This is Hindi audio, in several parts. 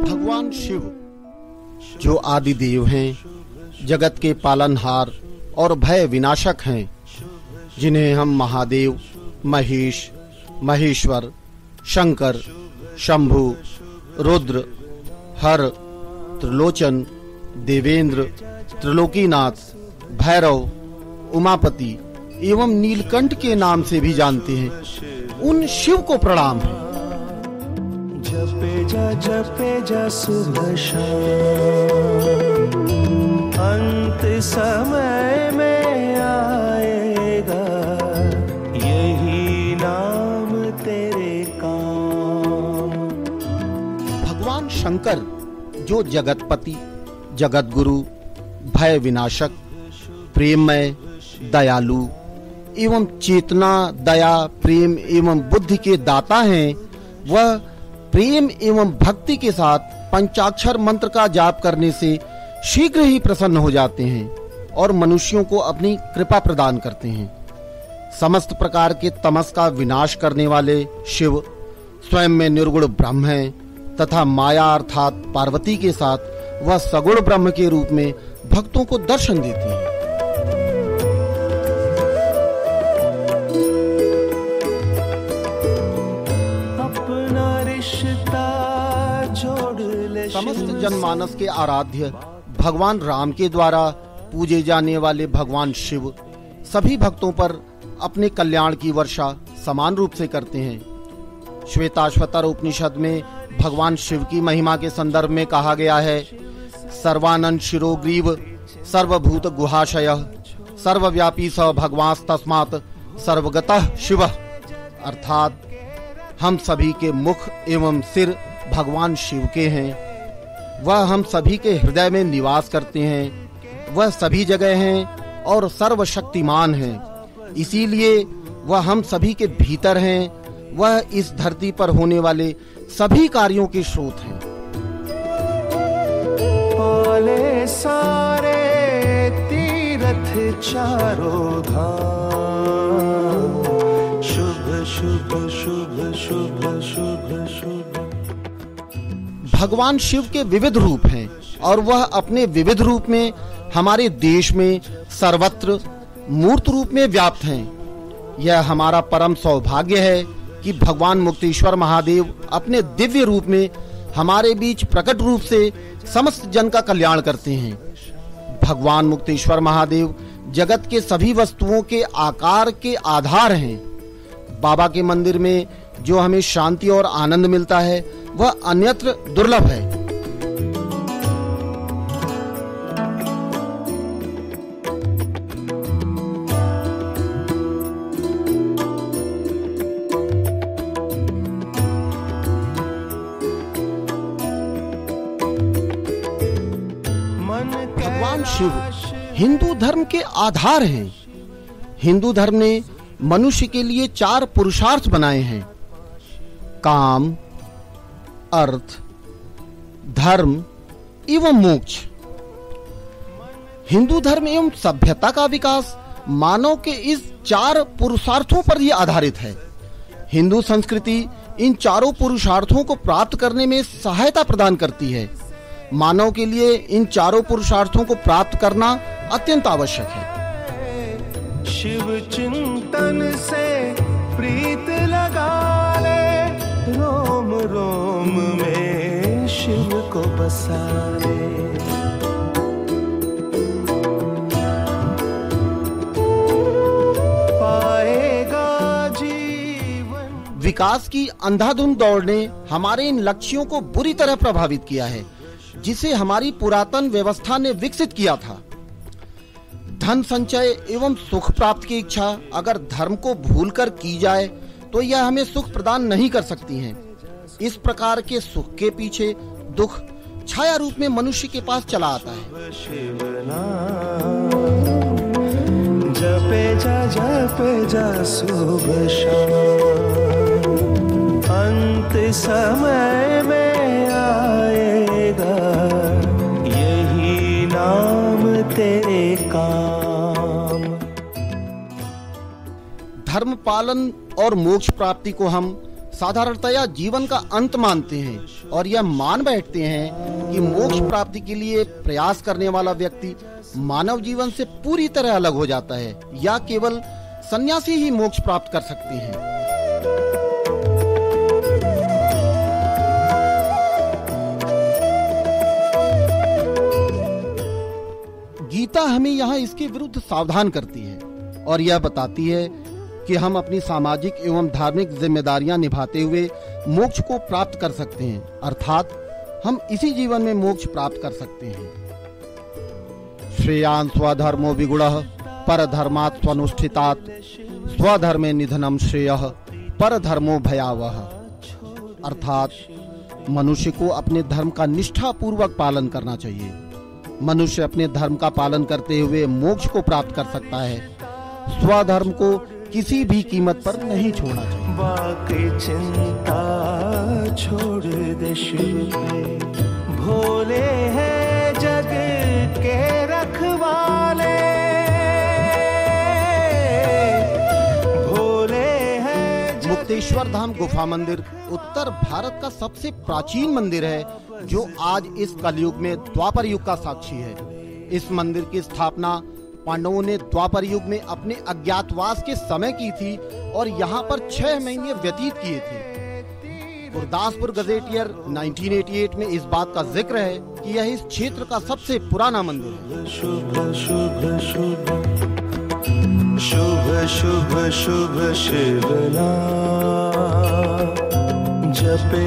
भगवान शिव जो आदि देव हैं, जगत के पालनहार और भय विनाशक हैं, जिन्हें हम महादेव, महेश, महेश्वर, शंकर, शंभु, रुद्र, हर, त्रिलोचन, देवेंद्र, त्रिलोकीनाथ, भैरव, उमापति एवं नीलकंठ के नाम से भी जानते हैं, उन शिव को प्रणाम है। जपे जा सुबह शाम, अंत समय में आएगा यही नाम तेरे काम। भगवान शंकर जो जगतपति, जगत गुरु, भय विनाशक, प्रेममय, दयालु एवं चेतना, दया, प्रेम एवं बुद्धि के दाता हैं, वह प्रेम एवं भक्ति के साथ पंचाक्षर मंत्र का जाप करने से शीघ्र ही प्रसन्न हो जाते हैं और मनुष्यों को अपनी कृपा प्रदान करते हैं। समस्त प्रकार के तमस का विनाश करने वाले शिव स्वयं में निर्गुण ब्रह्म हैं तथा माया अर्थात पार्वती के साथ वह सगुण ब्रह्म के रूप में भक्तों को दर्शन देती हैं। समस्त जनमानस के आराध्य भगवान राम के द्वारा पूजे जाने वाले भगवान शिव सभी भक्तों पर अपने कल्याण की वर्षा समान रूप से करते हैं। श्वेताश्वतर उपनिषद में भगवान शिव की महिमा के संदर्भ में कहा गया है, सर्वानंद शिरोग्रीव सर्वभूत गुहाशयः सर्वव्यापी स भगवांस्तस्मात् सर्वगतः शिवः, अर्थात हम सभी के मुख एवं सिर भगवान शिव के हैं। वह हम सभी के हृदय में निवास करते हैं। वह सभी जगह हैं और सर्वशक्तिमान हैं, इसीलिए वह हम सभी के भीतर हैं। वह इस धरती पर होने वाले सभी कार्यों के स्रोत हैं। पाले सारे तीर्थ चारों धाम, शुभ शुभ शुभ शुभ शुभ शुभ। भगवान शिव के विविध रूप हैं और वह अपने विविध रूप में हमारे देश में सर्वत्र मूर्त रूप में व्याप्त हैं। यह हमारा परम सौभाग्य है कि भगवान मुक्तेश्वर महादेव अपने दिव्य रूप में हमारे बीच प्रकट रूप से समस्त जन का कल्याण करते हैं। भगवान मुक्तेश्वर महादेव जगत के सभी वस्तुओं के आकार के आधार हैं। बाबा के मंदिर में जो हमें शांति और आनंद मिलता है वह अन्यत्र दुर्लभ है। भगवान शिव हिंदू धर्म के आधार हैं। हिंदू धर्म ने मनुष्य के लिए 4 पुरुषार्थ बनाए हैं, काम, अर्थ, धर्म एवं मोक्ष। हिंदू धर्म एवं सभ्यता का विकास मानव के इस 4 पुरुषार्थों पर ही आधारित है। हिंदू संस्कृति इन चारों पुरुषार्थों को प्राप्त करने में सहायता प्रदान करती है। मानव के लिए इन चारों पुरुषार्थों को प्राप्त करना अत्यंत आवश्यक है। शिव चिंतन से प्रीत लगा ले, रोम रोम में शिव को बसा ले। पाएगा जीवन। विकास की अंधाधुंध दौड़ ने हमारे इन लक्ष्यों को बुरी तरह प्रभावित किया है, जिसे हमारी पुरातन व्यवस्था ने विकसित किया था। धन संचय एवं सुख प्राप्त की इच्छा अगर धर्म को भूलकर की जाए तो यह हमें सुख प्रदान नहीं कर सकती हैं। इस प्रकार के सुख के पीछे दुख छाया रूप में मनुष्य के पास चला आता है। जपे जा जप जा सुबह शाम, अंत समय में आएगा यही नाम तेरे काम। धर्म पालन और मोक्ष प्राप्ति को हम साधारणतया जीवन का अंत मानते हैं और यह मान बैठते हैं कि मोक्ष प्राप्ति के लिए प्रयास करने वाला व्यक्ति मानव जीवन से पूरी तरह अलग हो जाता है या केवल सन्यासी ही मोक्ष प्राप्त कर सकते हैं। गीता हमें यहाँ इसके विरुद्ध सावधान करती है और यह बताती है कि हम अपनी सामाजिक एवं धार्मिक जिम्मेदारियां निभाते हुए मोक्ष को प्राप्त कर सकते हैं, अर्थात हम इसी जीवन में मोक्ष प्राप्त कर सकते हैं। श्रेयान् स्वधर्मो विगुणः परधर्मात् स्वनुष्ठितात् स्वधर्मे निधनम श्रेयः परधर्मो भयावह। अर्थात मनुष्य को अपने धर्म का निष्ठापूर्वक पालन करना चाहिए। मनुष्य अपने धर्म का पालन करते हुए मोक्ष को प्राप्त कर सकता है। स्वधर्म को किसी भी कीमत पर नहीं छोड़ना चाहिए। बाकी चिंता छोड़ दे शिव पे, भोले हैं जग के रखवाले, भोले हैं। मुक्तेश्वर धाम गुफा मंदिर उत्तर भारत का सबसे प्राचीन मंदिर है जो आज इस कलयुग में द्वापर युग का साक्षी है। इस मंदिर की स्थापना पांडवों ने द्वापर युग में अपने अज्ञातवास के समय की थी और यहाँ पर 6 महीने व्यतीत किए थे। गुरदासपुर गजेटियर 1988 में इस बात का जिक्र है कि यह इस क्षेत्र का सबसे पुराना मंदिर है। शुभ शुभ शुभ शुभ शुभ शुभ शिव नाम, जपे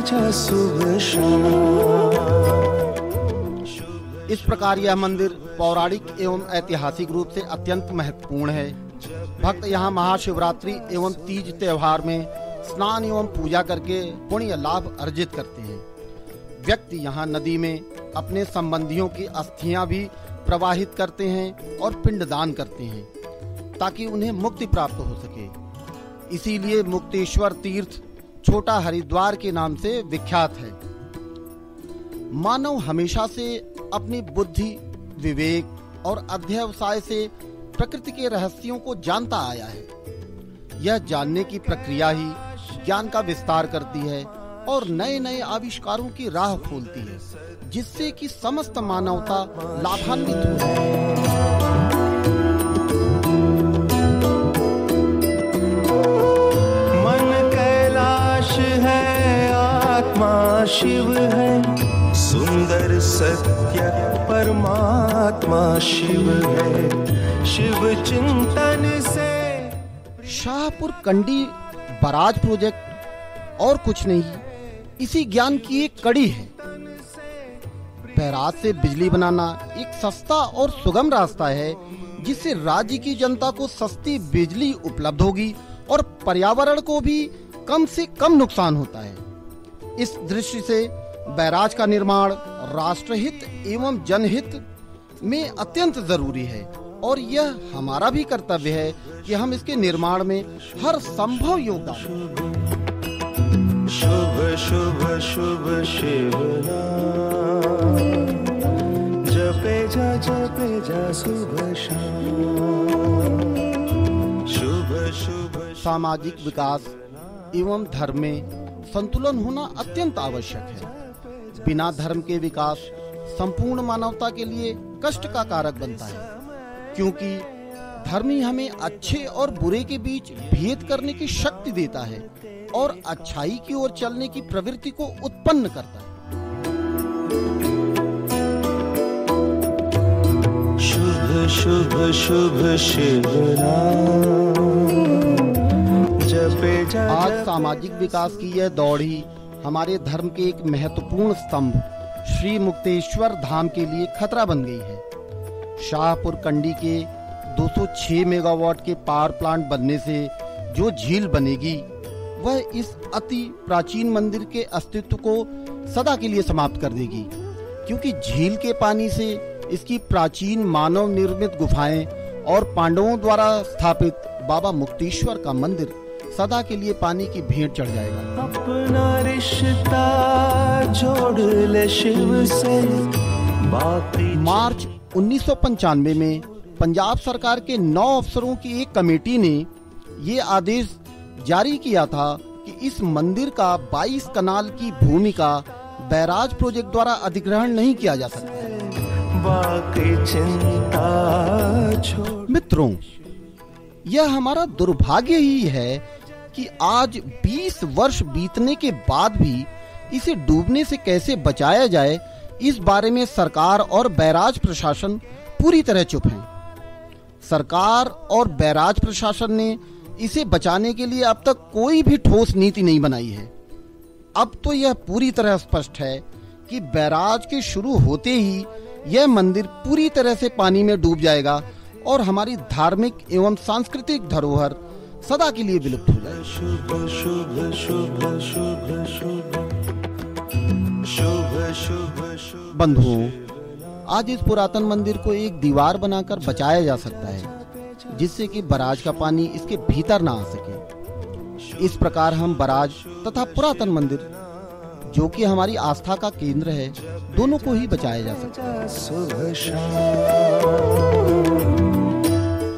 जा शुभ शाम। इस प्रकार यह मंदिर पौराणिक एवं ऐतिहासिक रूप से अत्यंत महत्वपूर्ण है। भक्त यहाँ महाशिवरात्रि एवं तीज त्योहार में स्नान एवं पूजा करके पुण्य लाभ अर्जित करते हैं। व्यक्ति यहाँ नदी में अपने संबंधियों की अस्थियां भी प्रवाहित करते हैं और पिंडदान करते हैं ताकि उन्हें मुक्ति प्राप्त हो सके। इसीलिए मुक्तेश्वर तीर्थ छोटा हरिद्वार के नाम से विख्यात है। मानव हमेशा से अपनी बुद्धि, विवेक और अध्यवसाय से प्रकृति के रहस्यों को जानता आया है। यह जानने की प्रक्रिया ही ज्ञान का विस्तार करती है और नए नए आविष्कारों की राह खोलती है, जिससे कि समस्त मानवता लाभान्वित हो। मन कैलाश है, आत्मा शिव है, सुंदर सत्य परमात्मा शिव है। शिव चिंतन से शाहपुर कंडी बराज प्रोजेक्ट और कुछ नहीं, इसी ज्ञान की एक कड़ी है। बैराज से बिजली बनाना एक सस्ता और सुगम रास्ता है जिससे राज्य की जनता को सस्ती बिजली उपलब्ध होगी और पर्यावरण को भी कम से कम नुकसान होता है। इस दृष्टि से बैराज का निर्माण राष्ट्रहित एवं जनहित में अत्यंत जरूरी है और यह हमारा भी कर्तव्य है कि हम इसके निर्माण में हर संभव योगदान। शुभ शुभ शुभ शिव नाम, जपे जा शुभ शाम। शुभ शुभ सामाजिक विकास एवं धर्म में संतुलन होना अत्यंत आवश्यक है। बिना धर्म के विकास संपूर्ण मानवता के लिए कष्ट का कारक बनता है, क्योंकि धर्म ही हमें अच्छे और बुरे के बीच भेद करने की शक्ति देता है और अच्छाई की ओर चलने की प्रवृत्ति को उत्पन्न करता है। शुभ शुभ शुभ शिव नाम, जपे जा। आज सामाजिक विकास की यह दौड़ ही हमारे धर्म के एक महत्वपूर्ण स्तंभ श्री मुक्तेश्वर धाम के लिए खतरा बन गई है। शाहपुर कंडी के 206 मेगावाट के पावर प्लांट बनने से जो झील बनेगी वह इस अति प्राचीन मंदिर के अस्तित्व को सदा के लिए समाप्त कर देगी, क्योंकि झील के पानी से इसकी प्राचीन मानव निर्मित गुफाएं और पांडवों द्वारा स्थापित बाबा मुक्तेश्वर का मंदिर सदा के लिए पानी की भेंट चढ़ जाएगा। अपना रिश्ता जोड़ ले शिव से, बाकी मार्च 1995 में पंजाब सरकार के 9 अफसरों की एक कमेटी ने ये आदेश जारी किया था कि इस मंदिर का 22 कनाल की भूमि का बैराज प्रोजेक्ट द्वारा अधिग्रहण नहीं किया जा सकता। बाकी चिंता छोड़। मित्रों, यह हमारा दुर्भाग्य ही है कि आज 20 वर्ष बीतने के बाद भी इसे डूबने से कैसे बचाया जाए, इस बारे में सरकार और बैराज प्रशासन पूरी तरह चुप हैं। सरकार और बैराज प्रशासन ने इसे बचाने के लिए अब तक कोई भी ठोस नीति नहीं बनाई है। अब तो यह पूरी तरह स्पष्ट है कि बैराज के शुरू होते ही यह मंदिर पूरी तरह से पानी में डूब जाएगा और हमारी धार्मिक एवं सांस्कृतिक धरोहर सदा के लिए विलुप्त हो जाएगी। शुभ शुभ शुभ शुभ शुभ शुभ शुभ शुभ। बंधुओं, आज इस पुरातन मंदिर को एक दीवार बनाकर बचाया जा सकता है जिससे कि बराज का पानी इसके भीतर ना आ सके। इस प्रकार हम बराज तथा पुरातन मंदिर, जो कि हमारी आस्था का केंद्र है, दोनों को ही बचाया जा सकता है।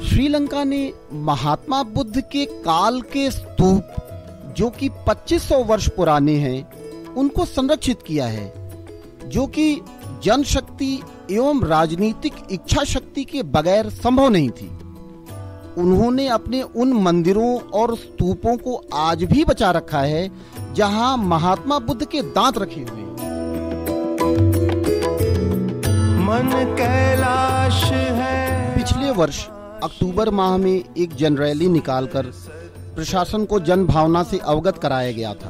श्रीलंका ने महात्मा बुद्ध के काल के स्तूप, जो कि 2500 वर्ष पुराने हैं, उनको संरक्षित किया है, जो कि जनशक्ति एवं राजनीतिक इच्छा शक्ति के बगैर संभव नहीं थी। उन्होंने अपने उन मंदिरों और स्तूपों को आज भी बचा रखा है जहां महात्मा बुद्ध के दांत रखे हुए हैं। मन कैलाश है। पिछले वर्ष अक्टूबर माह में एक जन रैली निकालकर प्रशासन को जन भावना से अवगत कराया गया था।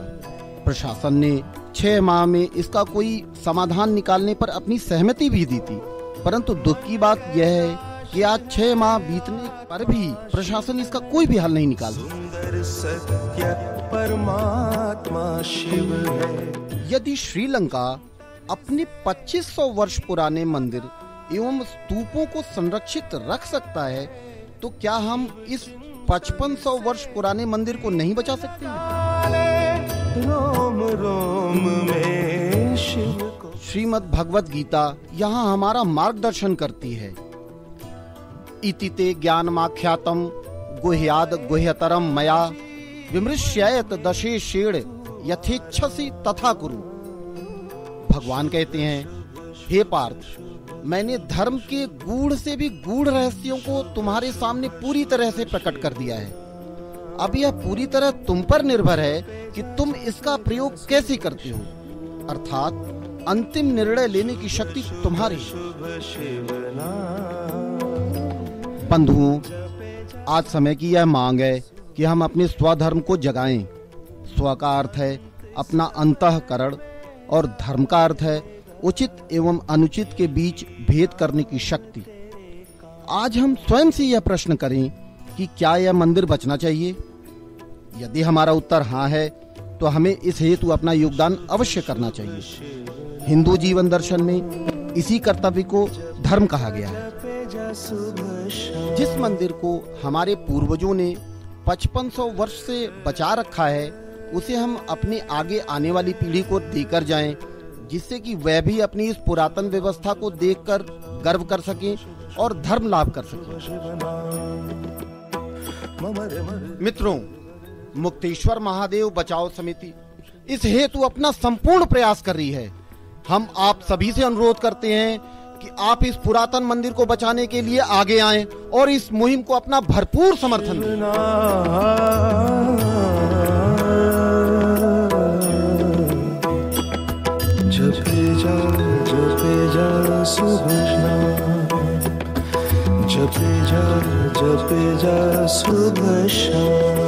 प्रशासन ने 6 माह में इसका कोई समाधान निकालने पर अपनी सहमति भी दी थी, परंतु दुख की बात यह है कि आज 6 माह बीतने पर भी प्रशासन इसका कोई भी हल नहीं निकाल सुंदर सत्य परमात्मा शिव है। यदि श्रीलंका अपने 2500 वर्ष पुराने मंदिर एवं स्तूपों को संरक्षित रख सकता है, तो क्या हम इस 5500 वर्ष पुराने मंदिर को नहीं बचा सकते हैं? रोम रोम में शिव को। श्रीमद् भगवत गीता यहाँ हमारा मार्गदर्शन करती है। इति ते ज्ञानमाख्यातम गुह्याद गुह्यतरम मया विमृश्येत दशेषेण यथेच्छसि तथा कुरु। भगवान कहते हैं, हे पार्थ, मैंने धर्म के गूढ़ से भी गूढ़ रहस्यों को तुम्हारे सामने पूरी तरह से प्रकट कर दिया है। अब यह पूरी तरह तुम पर निर्भर है कि तुम इसका प्रयोग कैसे करते हो, अर्थात अंतिम निर्णय लेने की शक्ति तुम्हारी है। बंधुओं, आज समय की यह मांग है कि हम अपने स्वधर्म को जगाएं। स्व का अर्थ है अपना अंतःकरण और धर्म का अर्थ है उचित एवं अनुचित के बीच भेद करने की शक्ति। आज हम स्वयं से यह प्रश्न करें कि क्या यह मंदिर बचना चाहिए। यदि हमारा उत्तर हाँ है, तो हमें इस हेतु अपना योगदान अवश्य करना चाहिए। हिंदू जीवन दर्शन में इसी कर्तव्य को धर्म कहा गया है। जिस मंदिर को हमारे पूर्वजों ने 5500 वर्ष से बचा रखा है, उसे हम अपने आगे आने वाली पीढ़ी को देकर जाएं, जिससे कि वह भी अपनी इस पुरातन व्यवस्था को देखकर गर्व कर सकें और धर्म लाभ कर सकें। मित्रों, मुक्तेश्वर महादेव बचाओ समिति इस हेतु अपना संपूर्ण प्रयास कर रही है। हम आप सभी से अनुरोध करते हैं कि आप इस पुरातन मंदिर को बचाने के लिए आगे आएं और इस मुहिम को अपना भरपूर समर्थन दें। जपे जा सुभा, जपे जा सुभा।